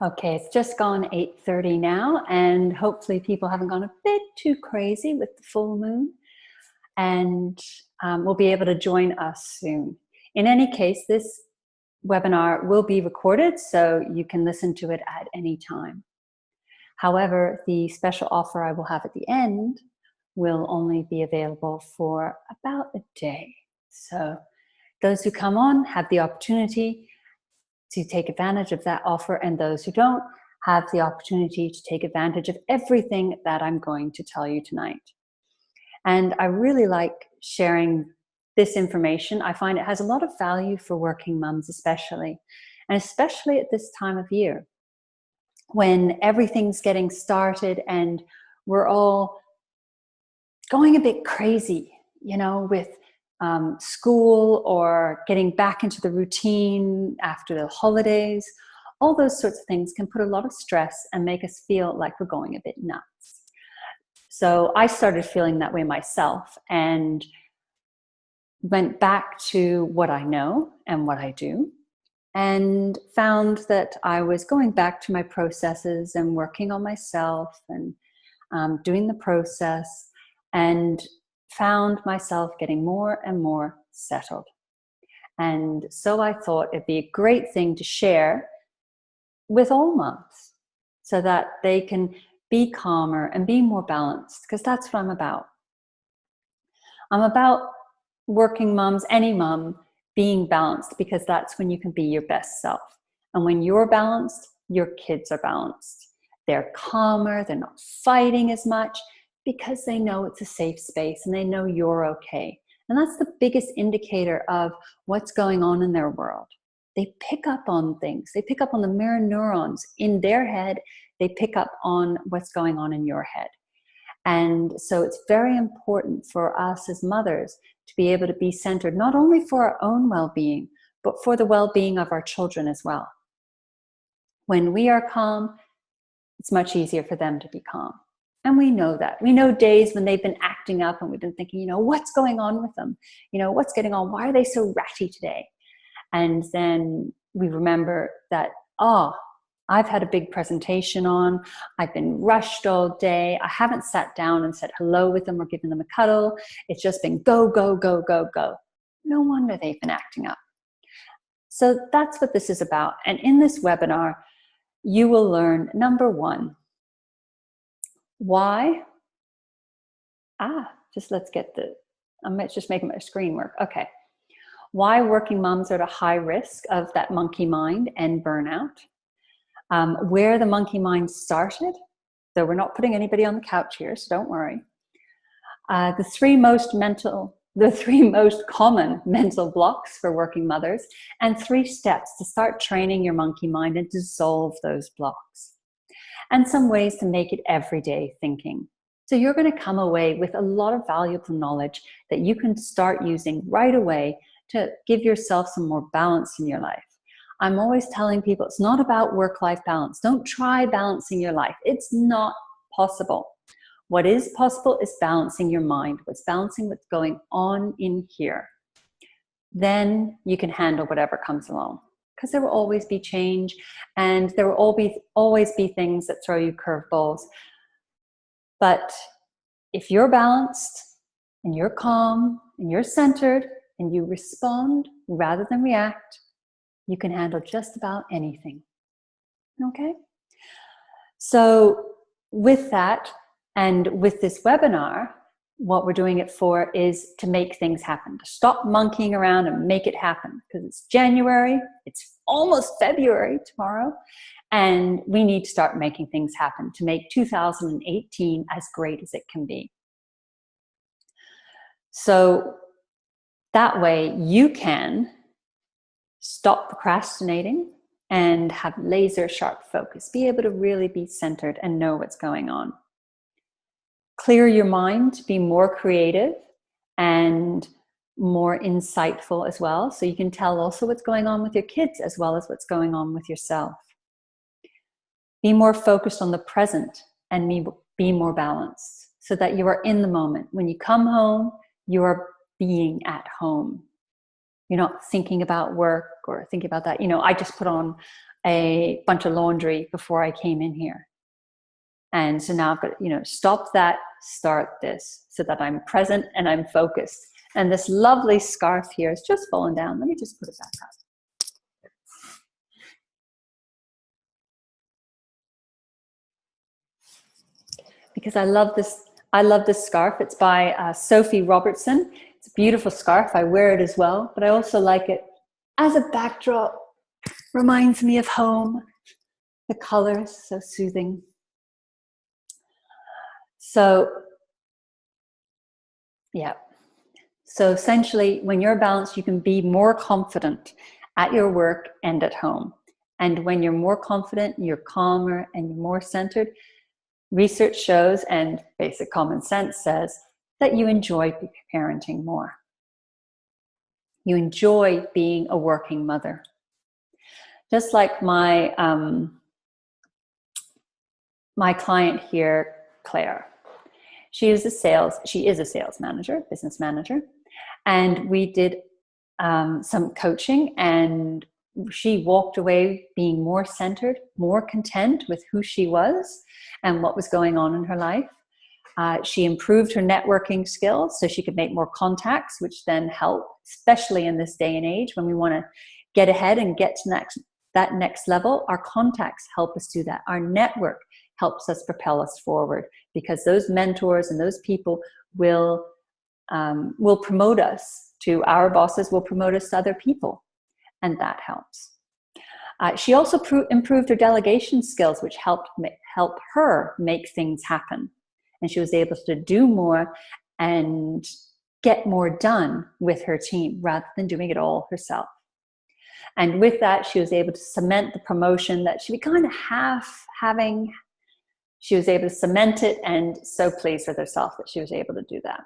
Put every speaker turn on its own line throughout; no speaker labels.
Okay, it's just gone 8:30 now, and hopefully people haven't gone a bit too crazy with the full moon, and will be able to join us soon. In any case, this webinar will be recorded, so you can listen to it at any time. However, the special offer I will have at the end will only be available for about a day. So those who come on have the opportunity to take advantage of that offer, and those who don't have the opportunity to take advantage of everything that I'm going to tell you tonight. And I really like sharing this information. I find it has a lot of value for working mums especially, and especially at this time of year when everything's getting started and we're all going a bit crazy, with school or getting back into the routine after the holidays. All those sorts of things can put a lot of stress and make us feel like we're going a bit nuts. So I started feeling that way myself and went back to what I know and what I do, and found that I was going back to my processes and working on myself and doing the process, and found myself getting more and more settled. And so I thought it'd be a great thing to share with all moms so that they can be calmer and be more balanced, because that's what I'm about. I'm about working moms, any mom, being balanced, because that's when you can be your best self. And when you're balanced, your kids are balanced. They're calmer, they're not fighting as much, because they know it's a safe space and they know you're okay. And that's the biggest indicator of what's going on in their world. They pick up on things. They pick up on the mirror neurons in their head. They pick up on what's going on in your head. And so it's very important for us as mothers to be able to be centered, not only for our own well-being, but for the well-being of our children as well. When we are calm, it's much easier for them to be calm. And we know that. We know days when they've been acting up and we've been thinking, what's going on with them? What's getting on? Why are they so ratty today? And then we remember that, I've had a big presentation on, I've been rushed all day, I haven't sat down and said hello with them or given them a cuddle. It's just been go, go, go, go, go. No wonder they've been acting up. So that's what this is about. And in this webinar, you will learn, number one, why? Let's just making my screen work. Okay. Why working moms are at a high risk of that monkey mind and burnout. Where the monkey mind started, though we're not putting anybody on the couch here, so don't worry. The three most common mental blocks for working mothers, and 3 steps to start training your monkey mind and dissolve those blocks. And some ways to make it everyday thinking. So you're going to come away with a lot of valuable knowledge that you can start using right away to give yourself some more balance in your life. I'm always telling people it's not about work-life balance. Don't try balancing your life. It's not possible. What is possible is balancing your mind, balancing what's going on in here. Then you can handle whatever comes along, because there will always be change, and there will always be things that throw you curveballs. But if you're balanced and you're calm and you're centered and you respond rather than react, you can handle just about anything. Okay? So with that, and with this webinar, what we're doing it for is to make things happen, to stop monkeying around and make it happen, because it's January, it's almost February tomorrow, and we need to start making things happen to make 2018 as great as it can be. So that way you can stop procrastinating and have laser sharp focus, be able to really be centered and know what's going on. Clear your mind to be more creative and more insightful as well, so you can tell also what's going on with your kids as well as what's going on with yourself. Be more focused on the present and be more balanced, so that you are in the moment. When you come home, you are being at home. You're not thinking about work or thinking about that. I just put on a bunch of laundry before I came in here. And so now I've got, stop that, start this, so that I'm present and I'm focused. And this lovely scarf here is just fallen down. Let me just put it back up. Because I love this scarf. It's by Sophie Robertson. It's a beautiful scarf. I wear it as well, but I also like it as a backdrop. Reminds me of home. The colors, so soothing. So, yeah. So essentially, when you're balanced, you can be more confident at your work and at home. And when you're more confident, you're calmer and you're more centered. Research shows, and basic common sense says, that you enjoy parenting more. You enjoy being a working mother. Just like my client here, Claire. She is a sales manager, business manager. And we did some coaching, and she walked away being more centered, more content with who she was and what was going on in her life. She improved her networking skills so she could make more contacts, which then help, especially in this day and age when we want to get ahead and get to that next level. Our contacts help us do that. Our network helps us propel us forward, because those mentors and those people will promote us to our bosses, will promote us to other people, and that helps. She also improved her delegation skills, which helped help her make things happen. And she was able to do more and get more done with her team rather than doing it all herself. And with that, she was able to cement the promotion that she was kind of half having. She was able to cement it, and so pleased with herself that she was able to do that.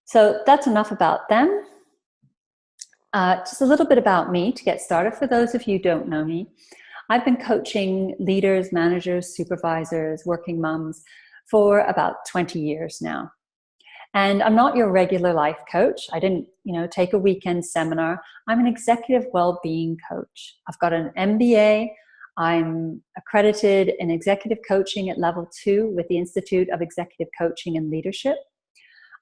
So that's enough about them. Just a little bit about me to get started. For those of you who don't know me, I've been coaching leaders, managers, supervisors, working moms for about 20 years now. And I'm not your regular life coach. I didn't, take a weekend seminar. I'm an executive well-being coach. I've got an MBA. I'm accredited in executive coaching at level 2 with the Institute of Executive Coaching and Leadership.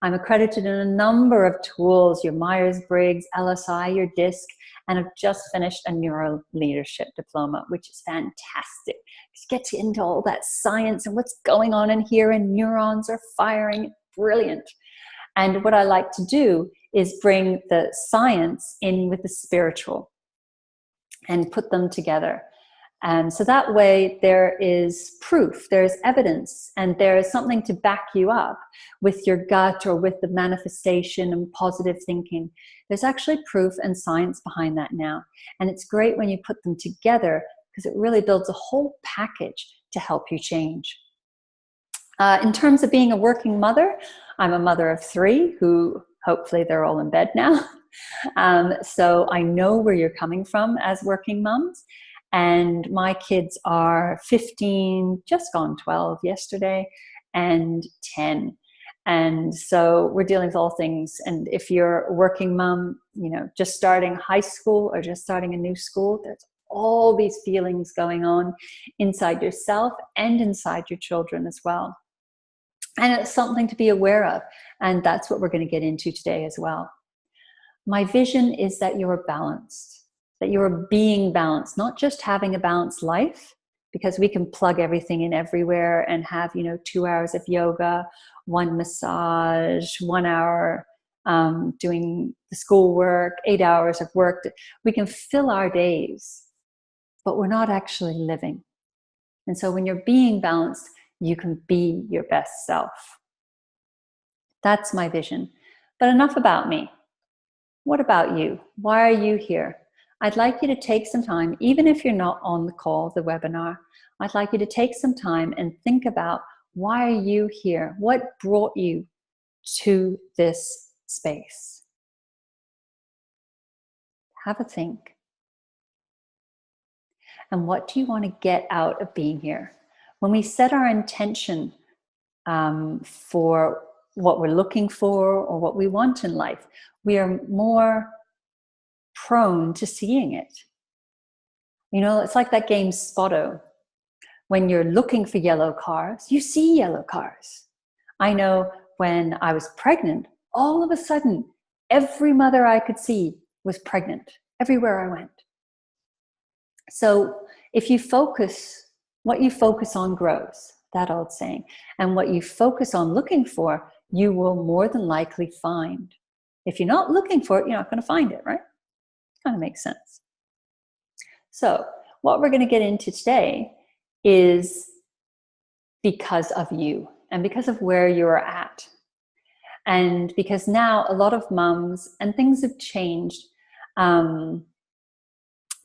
I'm accredited in a number of tools, your Myers-Briggs, LSI, your DISC, and I've just finished a neuro leadership diploma, which is fantastic. Just get into all that science and what's going on in here, and neurons are firing. Brilliant. And what I like to do is bring the science in with the spiritual and put them together. And so that way there is proof, there's evidence, and there is something to back you up with your gut or with the manifestation and positive thinking. There's actually proof and science behind that now. And it's great when you put them together, because it really builds a whole package to help you change. In terms of being a working mother, I'm a mother of 3 who hopefully they're all in bed now. So I know where you're coming from as working moms. And my kids are 15, just gone 12 yesterday, and 10. And so we're dealing with all things. And if you're a working mom, just starting high school or just starting a new school, there's all these feelings going on inside yourself and inside your children as well. And it's something to be aware of. And that's what we're going to get into today as well. My vision is that you're balanced. That you're being balanced, not just having a balanced life, because we can plug everything in everywhere and have, 2 hours of yoga, 1 massage, 1 hour doing the schoolwork, 8 hours of work. We can fill our days, but we're not actually living. And so when you're being balanced, you can be your best self. That's my vision. But enough about me. What about you? Why are you here? I'd like you to take some time, even if you're not on the call, the webinar, I'd like you to take some time and think about, why are you here? What brought you to this space? Have a think. And what do you want to get out of being here? When we set our intention for what we're looking for or what we want in life, we are more prone to seeing it. You know, it's like that game Spotto. When you're looking for yellow cars, you see yellow cars. I know when I was pregnant, all of a sudden, every mother I could see was pregnant everywhere I went. So if you focus, what you focus on grows, that old saying. And what you focus on looking for, you will more than likely find. If you're not looking for it, you're not going to find it, right? Kind of makes sense. So what we're going to get into today is because of you and because of where you're at. And because now a lot of mums, and things have changed.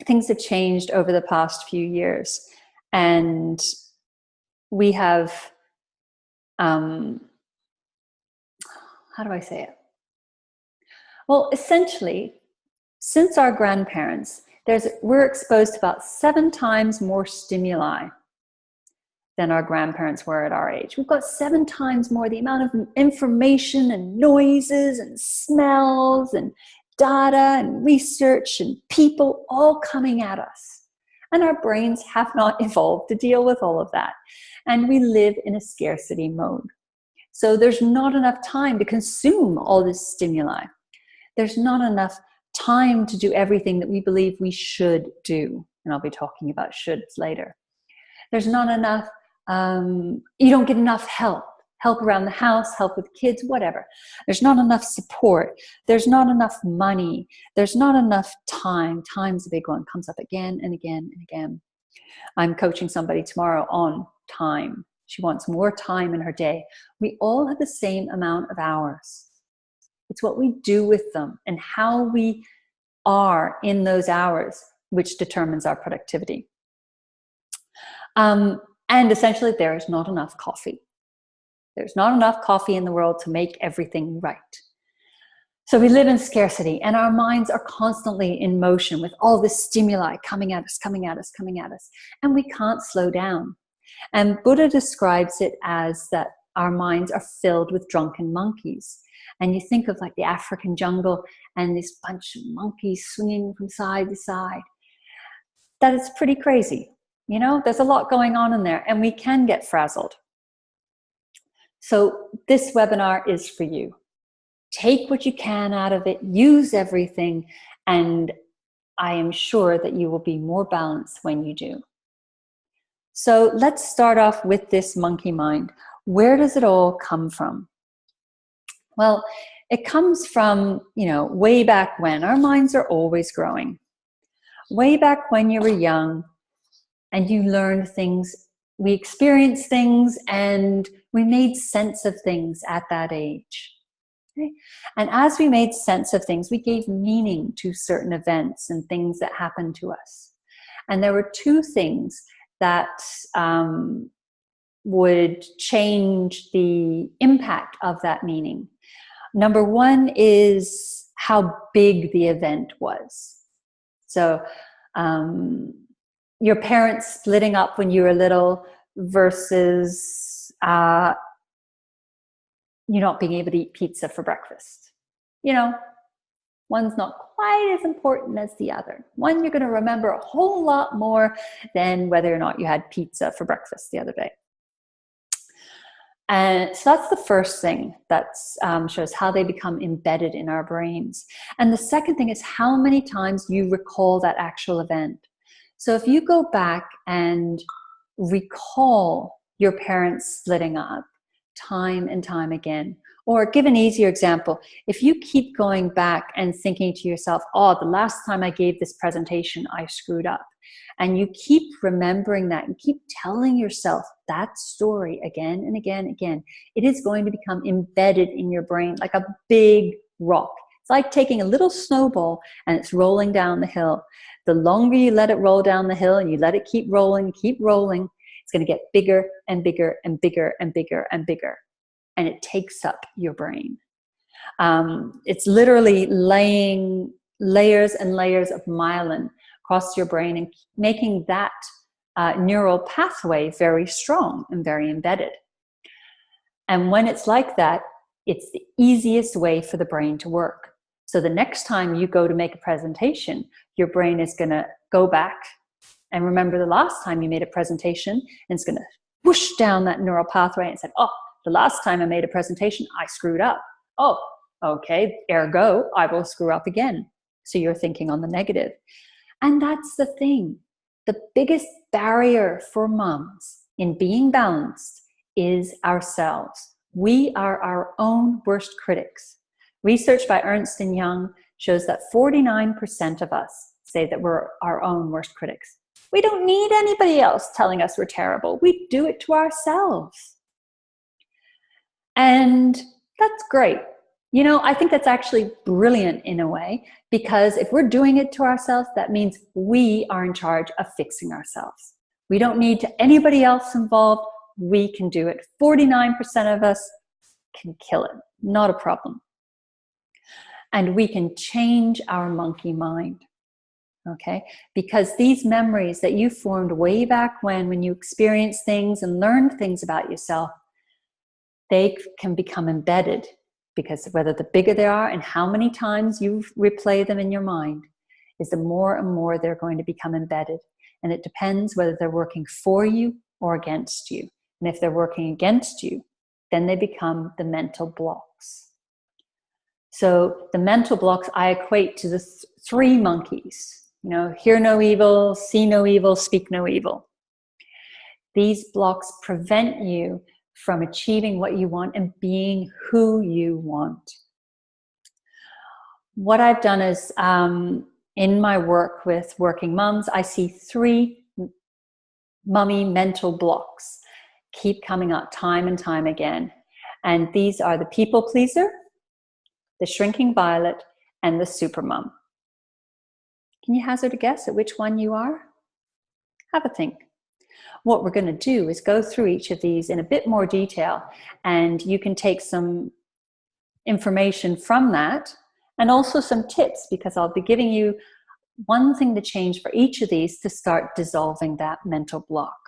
Things have changed over the past few years. And we have, how do I say it? Well, essentially, since our grandparents, we're exposed to about 7 times more stimuli than our grandparents were at our age. We've got 7 times more, the amount of information and noises and smells and data and research and people all coming at us. And our brains have not evolved to deal with all of that. And we live in a scarcity mode. So there's not enough time to consume all this stimuli. There's not enough time to do everything that we believe we should do. And I'll be talking about shoulds later. There's not enough, you don't get enough help around the house, help with kids, whatever. There's not enough support. There's not enough money. There's not enough time. Time's a big one, comes up again and again and again. I'm coaching somebody tomorrow on time. She wants more time in her day. We all have the same amount of hours. It's what we do with them and how we are in those hours, which determines our productivity. And essentially, there is not enough coffee. There's not enough coffee in the world to make everything right. So we live in scarcity, and our minds are constantly in motion with all this stimuli coming at us, coming at us, coming at us, and we can't slow down. And Buddha describes it as that our minds are filled with drunken monkeys. And you think of like the African jungle and this bunch of monkeys swinging from side to side. That is pretty crazy. You know, there's a lot going on in there, and we can get frazzled. So this webinar is for you. Take what you can out of it, use everything, and I am sure that you will be more balanced when you do. So let's start off with this monkey mind. Where does it all come from? Well, it comes from, way back when. Our minds are always growing. Way back when you were young and you learned things, we experienced things, and we made sense of things at that age. Okay? And as we made sense of things, we gave meaning to certain events and things that happened to us. And there were 2 things that would change the impact of that meaning. Number 1 is how big the event was. So your parents splitting up when you were little versus you not being able to eat pizza for breakfast. One's not quite as important as the other. One you're going to remember a whole lot more than whether or not you had pizza for breakfast the other day. And so that's the first thing that shows how they become embedded in our brains. And the second thing is how many times you recall that actual event. So if you go back and recall your parents splitting up time and time again, or give an easier example, if you keep going back and thinking to yourself, the last time I gave this presentation, I screwed up. And you keep remembering that and keep telling yourself that story again and again and again, it is going to become embedded in your brain like a big rock. It's like taking a little snowball and it's rolling down the hill. The longer you let it roll down the hill and you let it keep rolling, it's going to get bigger and bigger and bigger and bigger and bigger. And it takes up your brain. It's literally laying layers and layers of myelin across your brain and making that neural pathway very strong and very embedded. And when it's like that, it's the easiest way for the brain to work. So the next time you go to make a presentation, your brain is going to go back And remember the last time you made a presentation, and it's going to whoosh down that neural pathway and said, oh, the last time I made a presentation, I screwed up. Oh, okay, ergo, I will screw up again. So you're thinking on the negative. And that's the thing. The biggest barrier for moms in being balanced is ourselves. We are our own worst critics. Research by Ernst & Young shows that 49% of us say that we're our own worst critics. We don't need anybody else telling us we're terrible. We do it to ourselves. And that's great. You know, I think that's actually brilliant in a way, because if we're doing it to ourselves, that means we are in charge of fixing ourselves. We don't need anybody else involved. We can do it. 49% of us can kill it. Not a problem. And we can change our monkey mind. Okay? Because these memories that you formed way back when you experienced things and learned things about yourself, they can become embedded, because whether the bigger they are and how many times you replay them in your mind is the more and more they're going to become embedded. And it depends whether they're working for you or against you. And if they're working against you, then they become the mental blocks. So the mental blocks I equate to the three monkeys. You know, hear no evil, see no evil, speak no evil. These blocks prevent you from achieving what you want and being who you want. What I've done is, in my work with working moms, I see three mummy mental blocks keep coming up time and time again. And these are the people pleaser, the shrinking violet, and the super mom. Can you hazard a guess at which one you are? Have a think. What we're going to do is go through each of these in a bit more detail, and you can take some information from that and also some tips, because I'll be giving you one thing to change for each of these to start dissolving that mental block.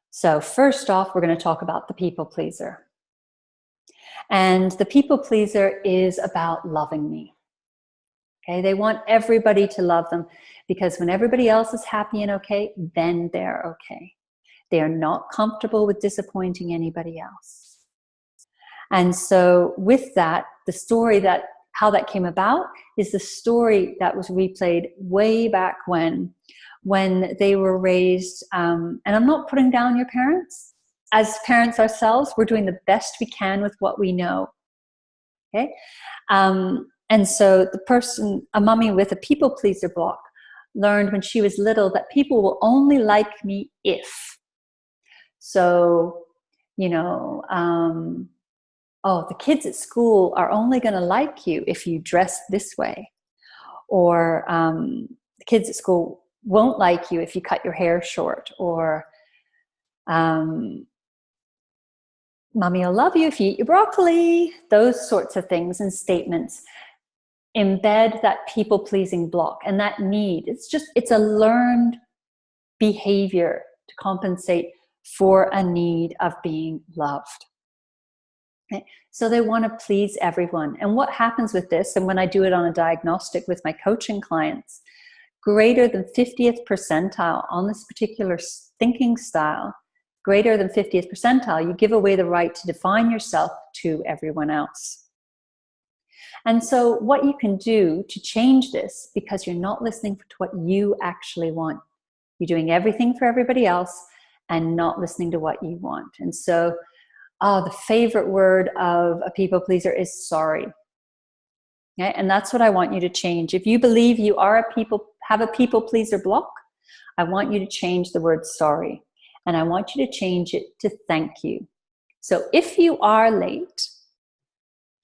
So first off, we're going to talk about the people pleaser. And the people pleaser is about loving me. Okay, they want everybody to love them, because when everybody else is happy and okay, then they're okay. They are not comfortable with disappointing anybody else. And so with that, the story how that came about is the story that was replayed way back when they were raised. And I'm not putting down your parents. As parents ourselves, we're doing the best we can with what we know. Okay? And so a mummy with a people pleaser block, learned when she was little that people will only like me if. So, you know, the kids at school are only going to like you if you dress this way. Or the kids at school won't like you if you cut your hair short. Or Mommy will love you if you eat your broccoli. Those sorts of things and statements embed that people-pleasing block and that need. It's a learned behavior to compensate for a need of being loved. Okay? So they want to please everyone. And what happens with this, and when I do it on a diagnostic with my coaching clients, greater than 50th percentile on this particular thinking style, greater than 50th percentile, you give away the right to define yourself to everyone else. And so what you can do to change this, because you're not listening to what you actually want. You're doing everything for everybody else and not listening to what you want. And so, the favorite word of a people pleaser is sorry. Okay? And that's what I want you to change. If you believe you are have a people pleaser block, I want you to change the word sorry. And I want you to change it to thank you. So if you are late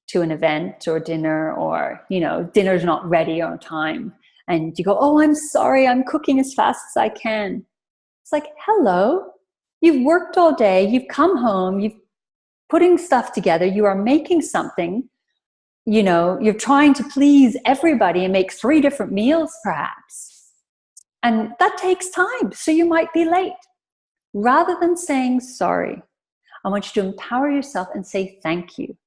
to an event or dinner, or, you know, dinner's not ready on time, and you go, oh, I'm sorry, I'm cooking as fast as I can. It's like, hello, you've worked all day, you've come home, you've putting stuff together, you are making something, you know, you're trying to please everybody and make 3 different meals perhaps. And that takes time, so you might be late. Rather than saying sorry, I want you to empower yourself and say thank you.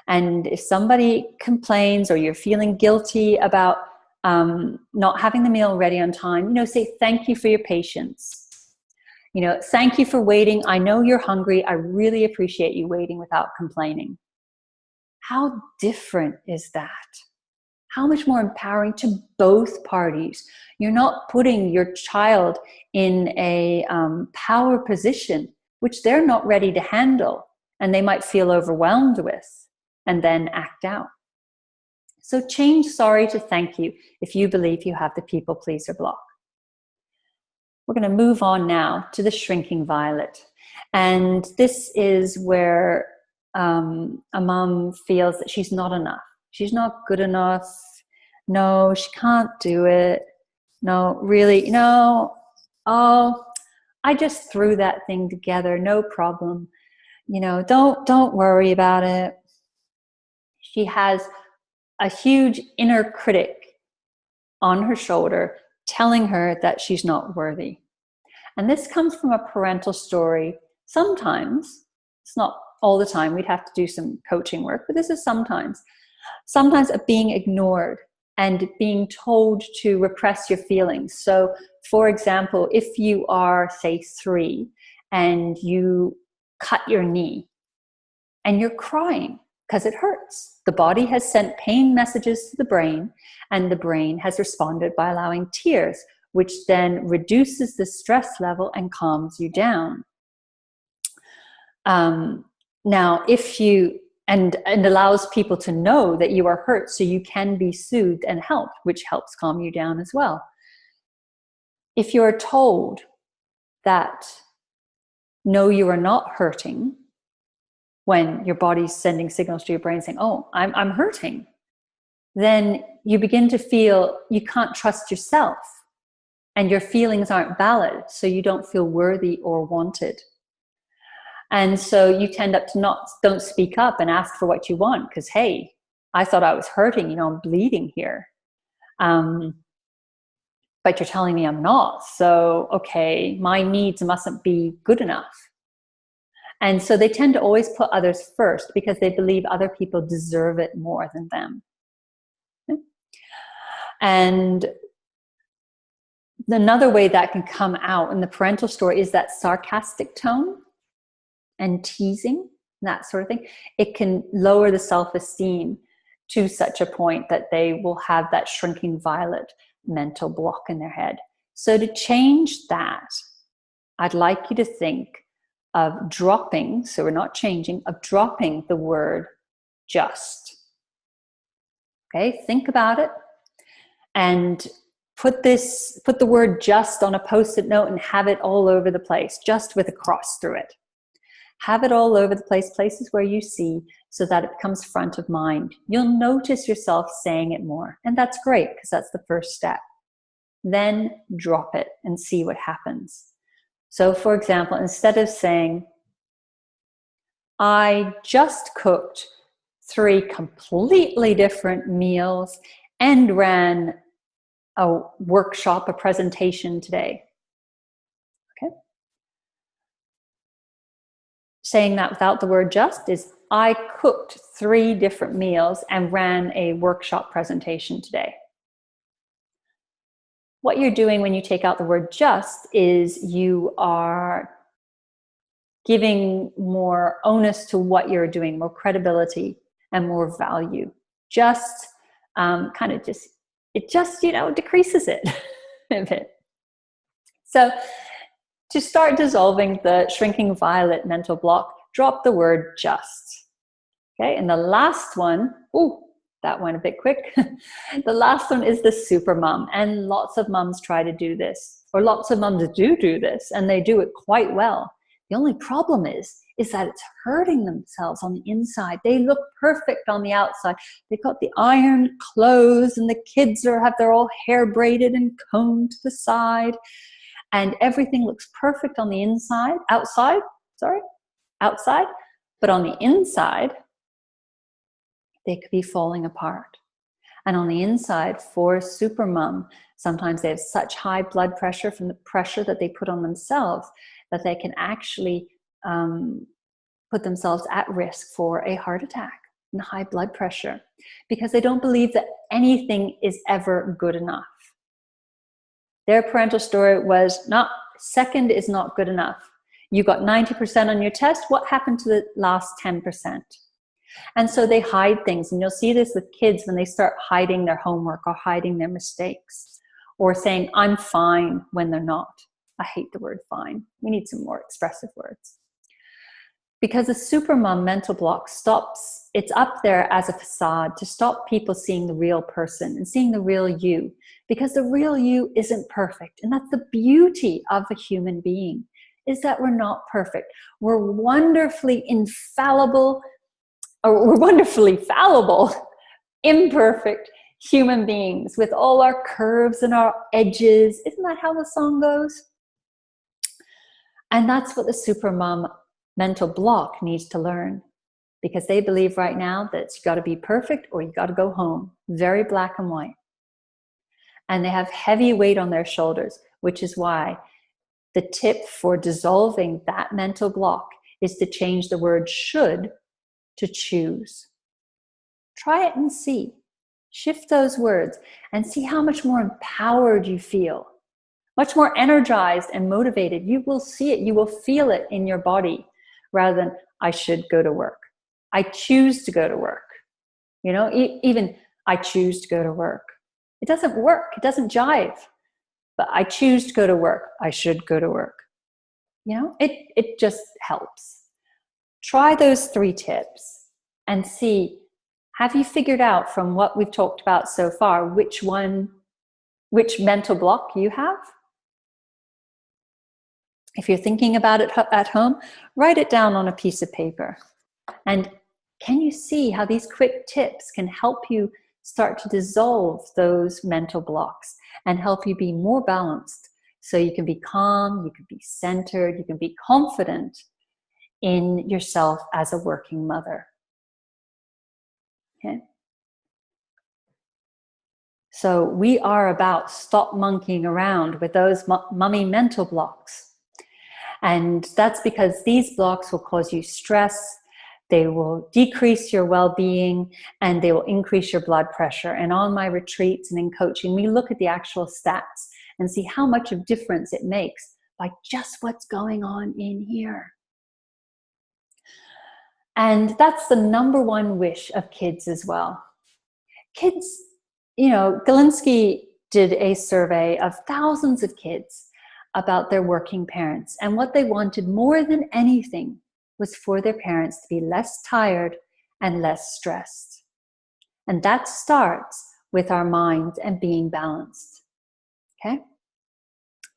And if somebody complains or you're feeling guilty about not having the meal ready on time, say thank you for your patience. Thank you for waiting. I know you're hungry. I really appreciate you waiting without complaining. How different is that? How much more empowering to both parties. You're not putting your child in a power position, which they're not ready to handle, and they might feel overwhelmed with, and then act out. So change sorry to thank you if you believe you have the people pleaser block. We're going to move on now to the shrinking violet. And this is where a mom feels that she's not enough. She's not good enough. No, she can't do it. No, really, no. Oh, I just threw that thing together. No problem. Don't worry about it. She has a huge inner critic on her shoulder telling her that she's not worthy. And this comes from a parental story. Sometimes, it's not all the time, we'd have to do some coaching work, but this is sometimes of being ignored and being told to repress your feelings. So, for example, if you are, say, 3 and you cut your knee and you're crying because it hurts, the body has sent pain messages to the brain, and the brain has responded by allowing tears, which then reduces the stress level and calms you down. Now, if you, and allows people to know that you are hurt so you can be soothed and helped, which helps calm you down as well. If you're told that, no, you are not hurting, when your body's sending signals to your brain saying, oh, I'm hurting, then you begin to feel you can't trust yourself and your feelings aren't valid, so you don't feel worthy or wanted. And so you tend up to don't speak up and ask for what you want because, hey, I thought I was hurting, I'm bleeding here. But you're telling me I'm not. So, okay, my needs mustn't be good enough. And so they tend to always put others first because they believe other people deserve it more than them. Okay? And another way that can come out in the parental story is that sarcastic tone and teasing, that sort of thing. It can lower the self-esteem to such a point that they will have that shrinking violet mental block in their head. So to change that, I'd like you to think of dropping, so we're not changing, of dropping the word just. Okay, think about it and put the word just on a post-it note and have it all over the place, just with a cross through it. Have it all over the place, places where you see, so that it becomes front of mind. You'll notice yourself saying it more, and that's great because that's the first step. Then drop it and see what happens. So, for example, instead of saying, I just cooked 3 completely different meals and ran a workshop, a presentation today. Okay. Saying that without the word just is, I cooked 3 different meals and ran a workshop presentation today. What you're doing when you take out the word just is you are giving more onus to what you're doing, more credibility and more value. Just decreases it a bit. So to start dissolving the shrinking violet mental block, drop the word just. Okay, and the last one, that went a bit quick. The last one is the super mom, and lots of moms try to do this, or lots of moms do this, and they do it quite well. The only problem is that it's hurting themselves on the inside. They look perfect on the outside. They've got the ironed clothes, and the kids have their all hair braided and combed to the side, and everything looks perfect on the outside, but on the inside, they could be falling apart. And on the inside, for super mom, sometimes they have such high blood pressure from the pressure that they put on themselves that they can actually put themselves at risk for a heart attack. and high blood pressure, because they don't believe that anything is ever good enough. Their parental story was, not second is not good enough. You got 90% on your test. What happened to the last 10%? And so they hide things. And you'll see this with kids when they start hiding their homework or hiding their mistakes, or saying, I'm fine, when they're not. I hate the word fine. We need some more expressive words. Because the supermom mental block stops, it's up there as a facade to stop people seeing the real person and seeing the real you. Because the real you isn't perfect. And that's the beauty of a human being, is that we're not perfect. We're wonderfully infallible, or we're wonderfully fallible, imperfect human beings with all our curves and our edges. Isn't that how the song goes? And that's what the supermom mental block needs to learn, because they believe right now that you got to be perfect or you got to go home. Very black and white. And they have heavy weight on their shoulders, which is why the tip for dissolving that mental block is to change the word should to choose. Try it and see. Shift those words and see how much more empowered you feel, much more energized and motivated. You will see it, you will feel it in your body, rather than I should go to work. I choose to go to work. You know, even I choose to go to work. It doesn't work, it doesn't jive. But I choose to go to work. I should go to work. You know, it just helps. Try those 3 tips and see, have you figured out from what we've talked about so far, which mental block you have? If you're thinking about it at home, write it down on a piece of paper. And can you see how these quick tips can help you start to dissolve those mental blocks and help you be more balanced, so you can be calm, you can be centered, you can be confident in yourself as a working mother. Okay? So we are about stop monkeying around with those mummy mental blocks. And that's because these blocks will cause you stress, they will decrease your well-being, and they will increase your blood pressure. And on my retreats and in coaching, we look at the actual stats and see how much of difference it makes by just what's going on in here. And that's the #1 wish of kids as well. Kids, you know, Galinsky did a survey of thousands of kids about their working parents. And what they wanted more than anything was for their parents to be less tired and less stressed. And that starts with our minds and being balanced. Okay?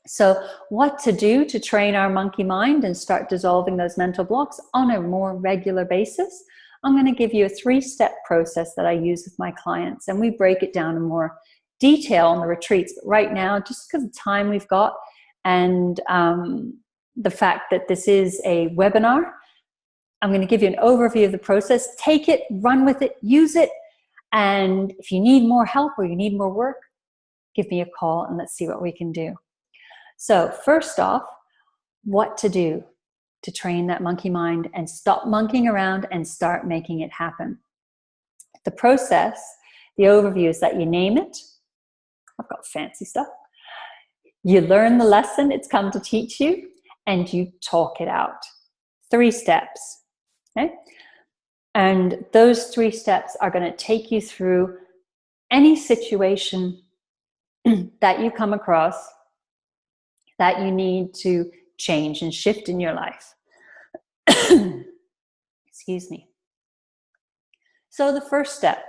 So what to do to train our monkey mind and start dissolving those mental blocks on a more regular basis? I'm going to give you a 3-step process that I use with my clients, and we break it down in more detail on the retreats. But right now, just because of the time we've got and the fact that this is a webinar, I'm going to give you an overview of the process. Take it, run with it, use it. And if you need more help or you need more work, give me a call and let's see what we can do. So first off, what to do to train that monkey mind and stop monkeying around and start making it happen. The process, the overview is that you name it. I've got fancy stuff. You learn the lesson it's come to teach you, and you talk it out. 3 steps. Okay? And those 3 steps are going to take you through any situation that you come across that you need to change and shift in your life. Excuse me. So the first step,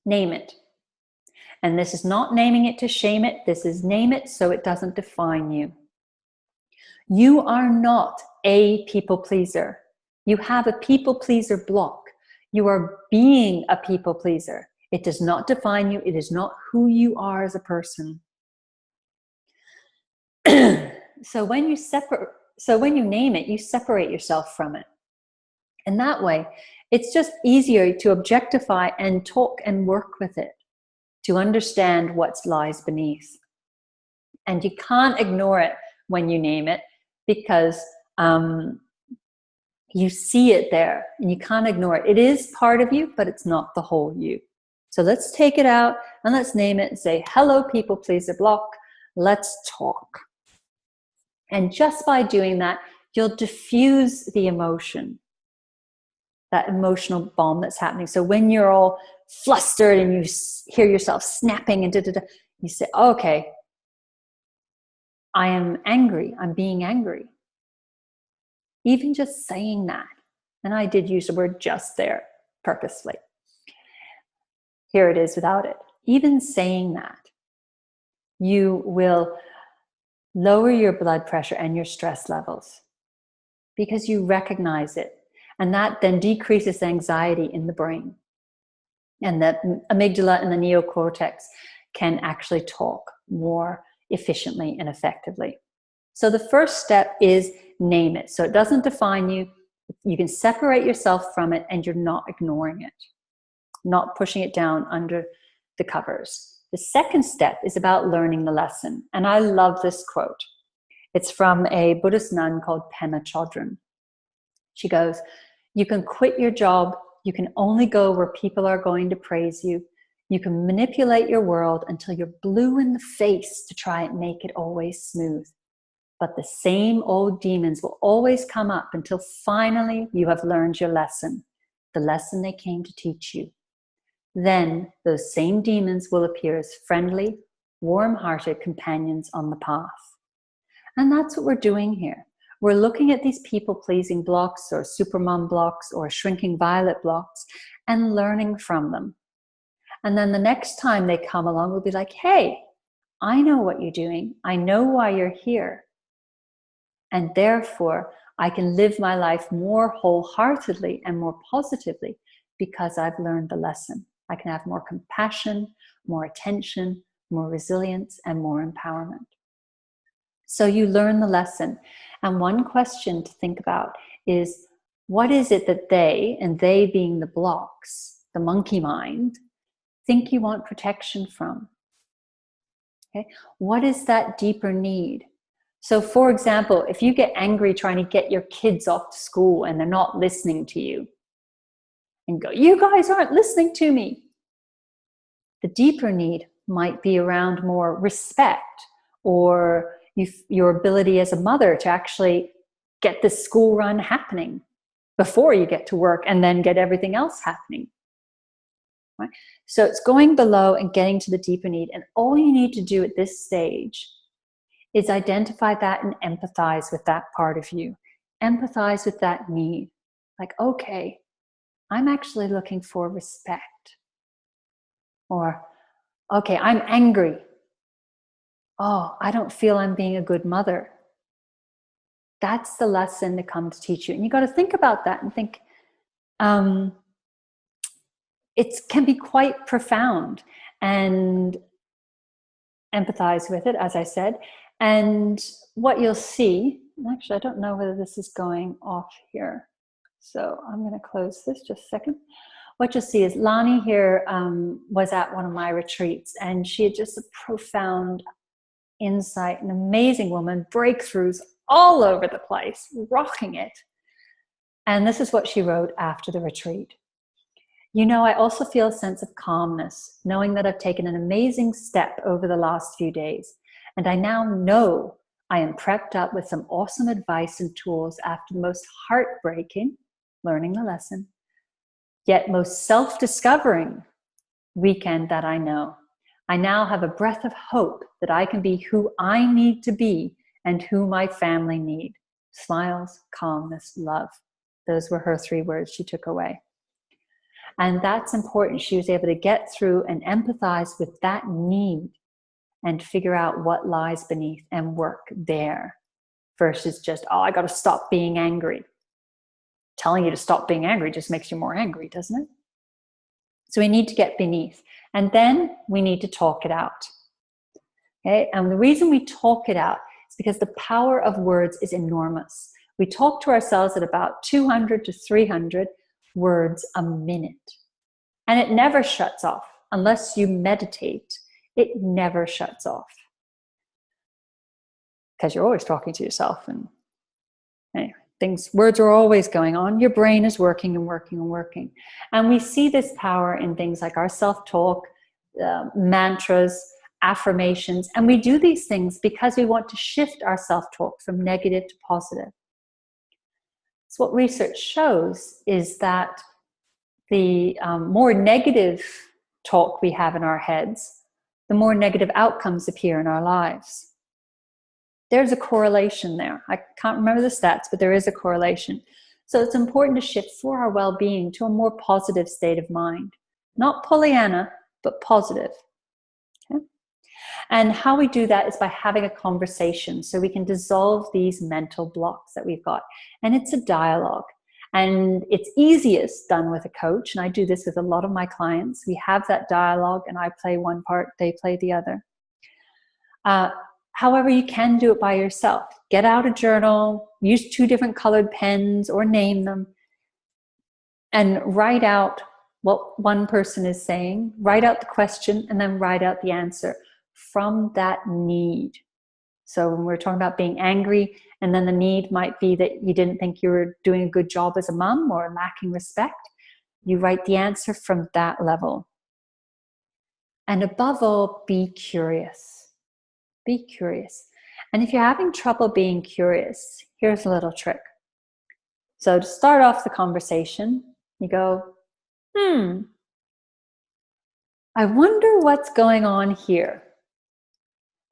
name it. And this is not naming it to shame it. This is name it so it doesn't define you. You are not a people pleaser. You have a people pleaser block. You are being a people pleaser. It does not define you. It is not who you are as a person. So when you name it, you separate yourself from it. And that way, it's just easier to objectify and talk and work with it, to understand what lies beneath. And you can't ignore it when you name it, because You see it there and you can't ignore it. It is part of you, but it's not the whole you. So let's take it out and let's name it and say, hello, people pleaser block. Let's talk. And just by doing that, you'll diffuse the emotion, that emotional bomb that's happening. So when you're all flustered and you hear yourself snapping and you say, okay, I am angry. I'm being angry. Even just saying that. And I did use the word just there purposefully. Here it is without it. Even saying that, you will lower your blood pressure and your stress levels because you recognize it. And that then decreases anxiety in the brain. And the amygdala and the neocortex can actually talk more efficiently and effectively. So the first step is name it. So it doesn't define you. You can separate yourself from it and you're not ignoring it, not pushing it down under the covers. The second step is about learning the lesson. And I love this quote. It's from a Buddhist nun called Pema Chodron. She goes, you can quit your job. You can only go where people are going to praise you. You can manipulate your world until you're blue in the face to try and make it always smooth. But the same old demons will always come up until finally you have learned your lesson, the lesson they came to teach you. Then those same demons will appear as friendly, warm-hearted companions on the path. And that's what we're doing here. We're looking at these people-pleasing blocks or supermom blocks or shrinking violet blocks and learning from them. And then the next time they come along, we'll be like, hey, I know what you're doing. I know why you're here. And therefore, I can live my life more wholeheartedly and more positively because I've learned the lesson. I can have more compassion, more attention, more resilience, and more empowerment. So you learn the lesson. And one question to think about is, what is it that they, and they being the blocks, the monkey mind, think you want protection from? Okay? What is that deeper need? So for example, if you get angry trying to get your kids off to school and they're not listening to you, and go, you guys aren't listening to me. The deeper need might be around more respect or your ability as a mother to actually get the school run happening before you get to work and then get everything else happening. Right? So it's going below and getting to the deeper need. And all you need to do at this stage is identify that and empathize with that part of you. Empathize with that need. Like, okay, I'm actually looking for respect. Or, okay, I'm angry. Oh, I don't feel I'm being a good mother. That's the lesson to come to teach you. And you got to think about that and think, it can be quite profound, and empathize with it, as I said. And what you'll see, actually, I don't know whether this is going off here. So I'm going to close this just a second. What you'll see is Lani here was at one of my retreats, and she had just a profound insight, an amazing woman, breakthroughs all over the place, rocking it. And this is what she wrote after the retreat. You know, I also feel a sense of calmness, knowing that I've taken an amazing step over the last few days. And I now know I am prepped up with some awesome advice and tools after the most heartbreaking, learning the lesson, yet most self-discovering weekend that I know. I now have a breath of hope that I can be who I need to be and who my family need. Smiles, calmness, love. Those were her 3 words she took away. And that's important. She was able to get through and empathize with that need and figure out what lies beneath and work there versus just, oh, I got to stop being angry. Telling you to stop being angry just makes you more angry, doesn't it? So we need to get beneath. And then we need to talk it out. Okay? And the reason we talk it out is because the power of words is enormous. We talk to ourselves at about 200 to 300 words a minute. And it never shuts off unless you meditate. It never shuts off. Because you're always talking to yourself. And anyway, Words are always going on. Your brain is working and working and working. And we see this power in things like our self-talk, mantras, affirmations. And we do these things because we want to shift our self-talk from negative to positive. So what research shows is that the more negative talk we have in our heads, the more negative outcomes appear in our lives. There's a correlation there. I can't remember the stats, but there is a correlation. So it's important to shift for our well-being to a more positive state of mind. Not Pollyanna, but positive. Okay? And how we do that is by having a conversation so we can dissolve these mental blocks that we've got. And it's a dialogue. And it's easiest done with a coach. And I do this with a lot of my clients. We have that dialogue and I play one part, they play the other. However, you can do it by yourself. Get out a journal, use 2 different colored pens or name them, and write out what one person is saying, write out the question, and then write out the answer from that need. So when we're talking about being angry, and then the need might be that you didn't think you were doing a good job as a mom or lacking respect, you write the answer from that level. And above all, be curious. Be curious. And if you're having trouble being curious, here's a little trick. So to start off the conversation, you go, I wonder what's going on here.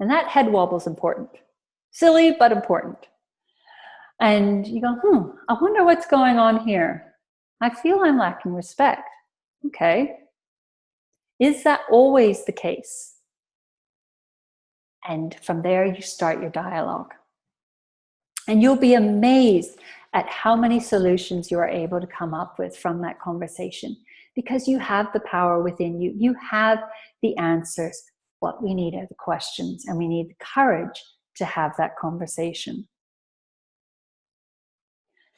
And that head wobble is important. Silly, but important. And you go, I wonder what's going on here. I feel I'm lacking respect. Okay. Is that always the case? And from there, you start your dialogue. And you'll be amazed at how many solutions you are able to come up with from that conversation, because you have the power within you. You have the answers. What we need are the questions, and we need the courage to have that conversation.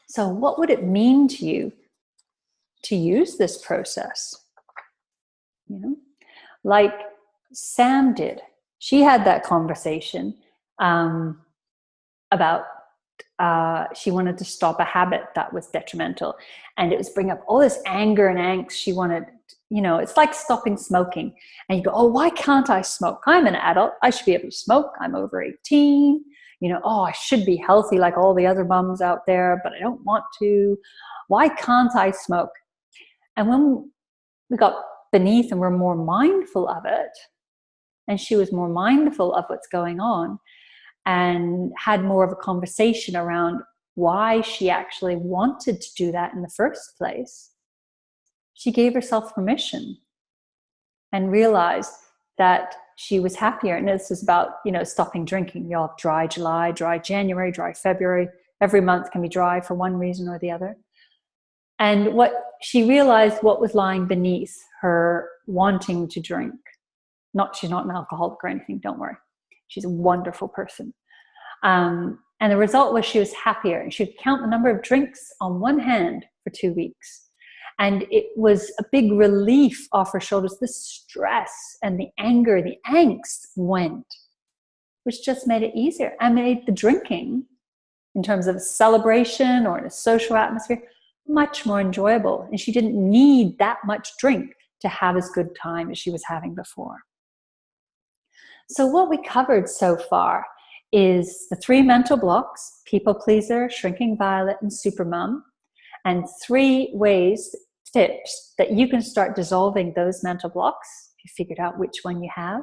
So what would it mean to you to use this process? Like Sam did. She had that conversation about she wanted to stop a habit that was detrimental, and it was bring up all this anger and angst. She wanted, it's like stopping smoking, and you go, why can't I smoke? I'm an adult. I should be able to smoke. I'm over 18. I should be healthy like all the other moms out there, but I don't want to. Why can't I smoke? And when we got beneath and we're more mindful of it, and she was more mindful of what's going on and had more of a conversation around why she actually wanted to do that in the first place, she gave herself permission and realized that she was happier. And this is about, stopping drinking. You'll have dry July, dry January, dry February. Every month can be dry for one reason or the other. And what she realized, what was lying beneath her wanting to drink. She's not an alcoholic or anything, don't worry. She's a wonderful person. And the result was she was happier, and she would count the number of drinks on one hand for 2 weeks. And it was a big relief off her shoulders. The stress and the anger, the angst went, which just made it easier and made the drinking, in terms of a celebration or in a social atmosphere, much more enjoyable. And she didn't need that much drink to have as good time as she was having before. So what we covered so far is the 3 mental blocks: people pleaser, shrinking violet, and supermom, and 3 tips that you can start dissolving those mental blocks if you figured out which one you have,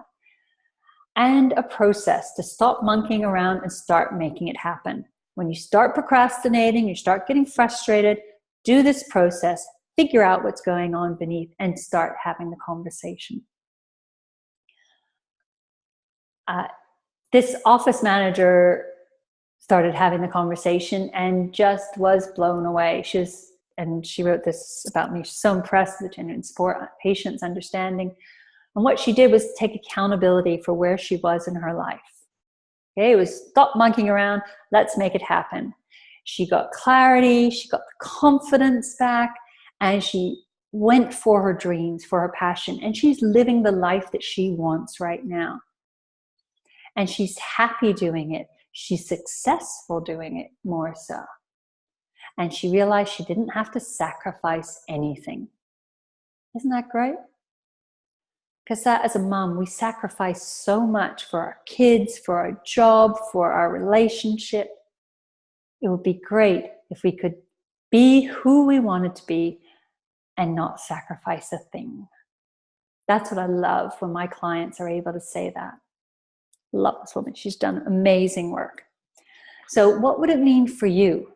and a process to stop monkeying around and start making it happen. When you start procrastinating, you start getting frustrated, do this process, figure out what's going on beneath, and start having the conversation. This office manager started having the conversation and just was blown away. She wrote this about me. She's so impressed with the genuine support, patience, understanding. And what she did was take accountability for where she was in her life. Okay, it was stop monkeying around, let's make it happen. She got clarity, she got the confidence back, and she went for her dreams, for her passion, and she's living the life that she wants right now. And she's happy doing it. She's successful doing it more so. And she realized she didn't have to sacrifice anything. Isn't that great? Because that, as a mom, we sacrifice so much for our kids, for our job, for our relationship. It would be great if we could be who we wanted to be and not sacrifice a thing. That's what I love when my clients are able to say that. Love this woman. She's done amazing work. So what would it mean for you?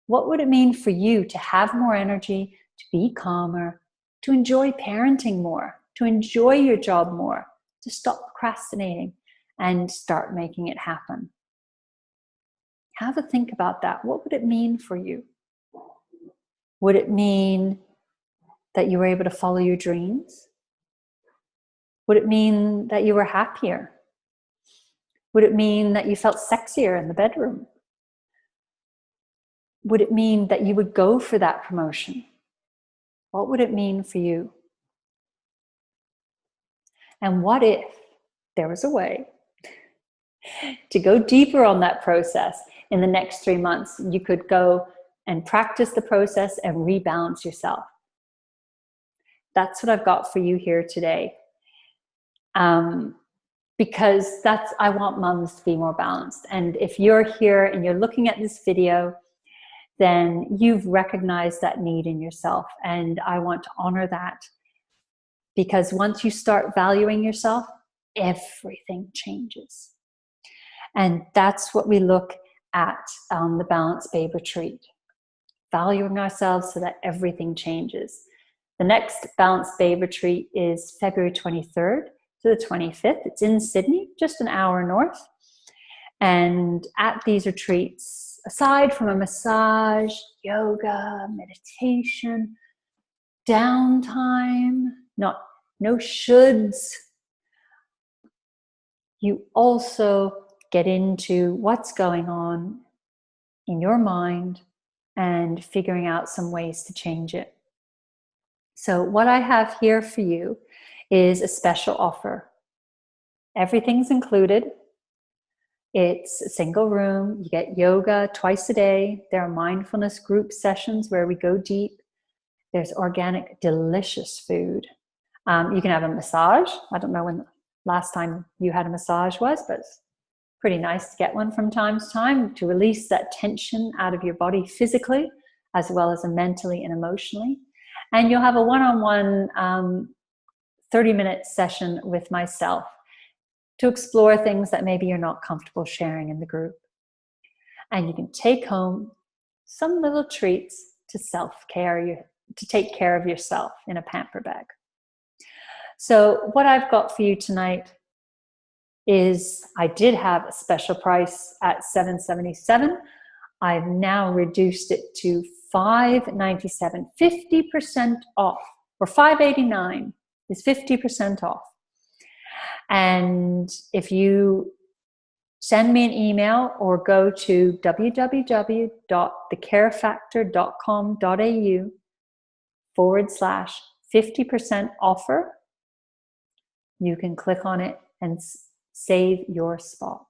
What would it mean for you to have more energy, to be calmer, to enjoy parenting more, to enjoy your job more, to stop procrastinating and start making it happen? Have a think about that. What would it mean for you? Would it mean that you were able to follow your dreams? Would it mean that you were happier? Would it mean that you felt sexier in the bedroom? Would it mean that you would go for that promotion? What would it mean for you? And what if there was a way to go deeper on that process in the next 3 months? You could go and practice the process and rebalance yourself. That's what I've got for you here today. Because I want moms to be more balanced. And if you're here and you're looking at this video, then you've recognized that need in yourself. And I want to honor that, because once you start valuing yourself, everything changes. And that's what we look at on the Balanced Babe Retreat. Valuing ourselves so that everything changes. The next Balanced Babe Retreat is February 23rd to the 25th. It's in Sydney, just an hour north. And at these retreats, aside from a massage, yoga, meditation, downtime, no shoulds, you also get into what's going on in your mind and figuring out some ways to change it. So what I have here for you is a special offer. Everything's included. It's a single room. You get yoga twice a day. There are mindfulness group sessions where we go deep. There's organic, delicious food. You can have a massage. I don't know when the last time you had a massage was, but it's pretty nice to get one from time to time to release that tension out of your body physically, as well as mentally and emotionally. And you'll have a one-on-one 30-minute session with myself to explore things that maybe you're not comfortable sharing in the group. And you can take home some little treats to self-care, to take care of yourself in a pamper bag. So what I've got for you tonight is, I did have a special price at $777. I've now reduced it to $597, 50% off, or $589 is 50% off. And if you send me an email or go to www.thecarefactor.com.au/50% offer, you can click on it and save your spot.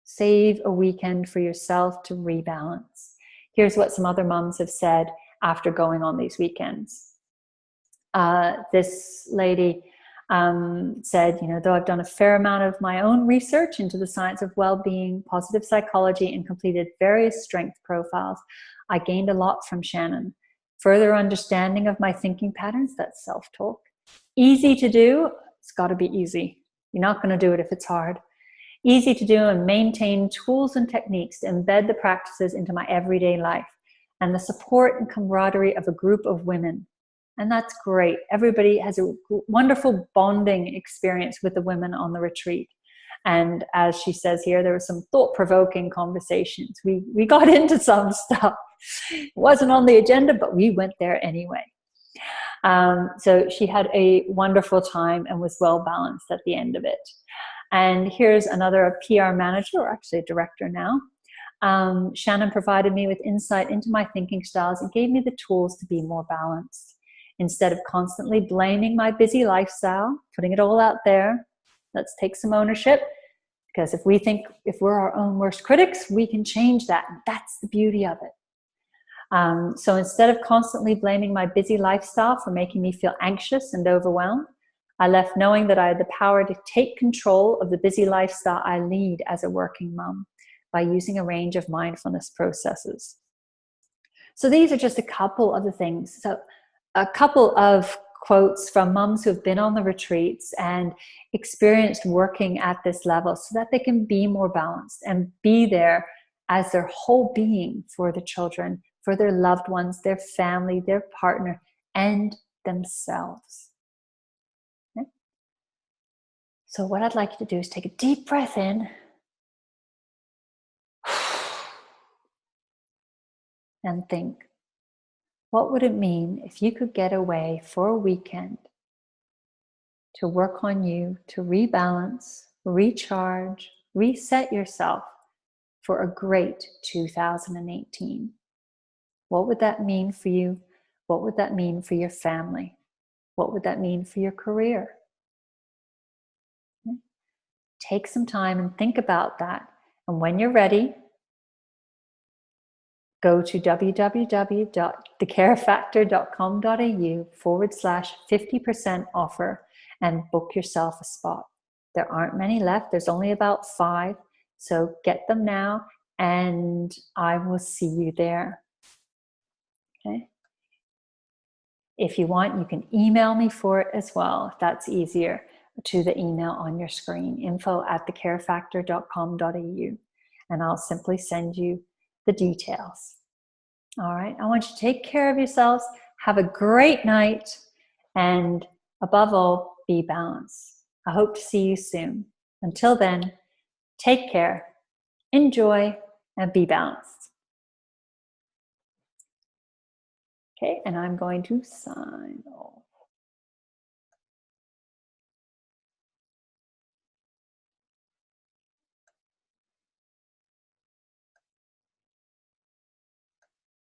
Save a weekend for yourself to rebalance. Here's what some other moms have said after going on these weekends. This lady said, though I've done a fair amount of my own research into the science of well-being, positive psychology, and completed various strength profiles, I gained a lot from Shannon. Further understanding of my thinking patterns, that's self-talk. Easy to do, it's got to be easy. You're not going to do it if it's hard. Easy to do and maintain tools and techniques to embed the practices into my everyday life, and the support and camaraderie of a group of women. And that's great. Everybody has a wonderful bonding experience with the women on the retreat. And as she says here, there were some thought-provoking conversations. We got into some stuff. It wasn't on the agenda, but we went there anyway. So she had a wonderful time and was well balanced at the end of it. And here's another PR manager, or actually a director now. Shannon provided me with insight into my thinking styles and gave me the tools to be more balanced. Instead of constantly blaming my busy lifestyle, putting it all out there, let's take some ownership. Because if we're our own worst critics, we can change that. And that's the beauty of it. So instead of constantly blaming my busy lifestyle for making me feel anxious and overwhelmed, I left knowing that I had the power to take control of the busy lifestyle I lead as a working mom by using a range of mindfulness processes. So these are just a couple of the things. So a couple of quotes from moms who've been on the retreats and experienced working at this level so that they can be more balanced and be there as their whole being for the children, for their loved ones, their family, their partner, and themselves. Okay? So what I'd like you to do is take a deep breath in and think, what would it mean if you could get away for a weekend to work on you, to rebalance, recharge, reset yourself for a great 2018? What would that mean for you? What would that mean for your family? What would that mean for your career? Take some time and think about that. And when you're ready, go to www.thecarefactor.com.au/50% offer and book yourself a spot. There aren't many left. There's only about 5. So get them now and I will see you there. Okay. If you want, you can email me for it as well, if that's easier, to the email on your screen, info@thecarefactor.com.au, and I'll simply send you the details. All right, I want you to take care of yourselves, have a great night, and above all, be balanced. I hope to see you soon. Until then, take care, enjoy, and be balanced. Okay, and I'm going to sign off.